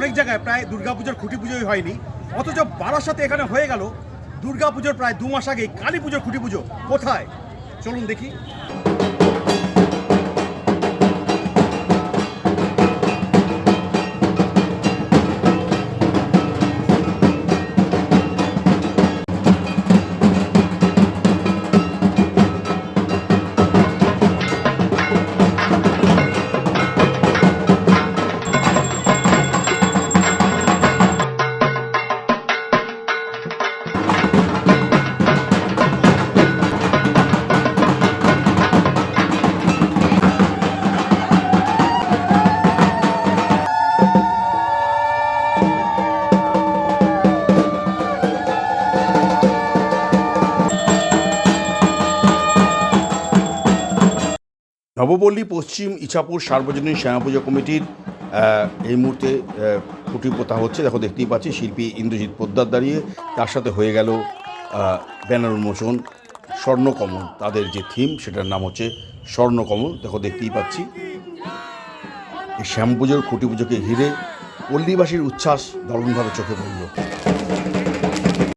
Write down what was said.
অনেক জায়গায় প্রায় দুর্গাপুজোর খুঁটি পুজোই হয়নি, অথচ বারাসাতে এখানে হয়ে গেল দুর্গাপুজোর প্রায় 2 মাস আগেই কালী পুজোর খুঁটি পুজো। কোথায় চলুন দেখি। নবপল্লী পশ্চিম ইছাপুর সার্বজনীন শ্যামাপুজো কমিটির এই মুহূর্তে খুঁটি পোতা হচ্ছে। দেখো, দেখতেই পাচ্ছি শিল্পী ইন্দ্রজিৎ পোদ্দার দাঁড়িয়ে, তার সাথে হয়ে গেল ব্যানার উন্মোচন। স্বর্ণকমল তাদের যে থিম, সেটার নাম হচ্ছে স্বর্ণকমল। দেখো, দেখতেই পাচ্ছি এই শ্যামপুজোর খুঁটি পুজোকে ঘিরে পল্লীবাসীর উচ্ছ্বাস দারুণভাবে চোখে পড়ল।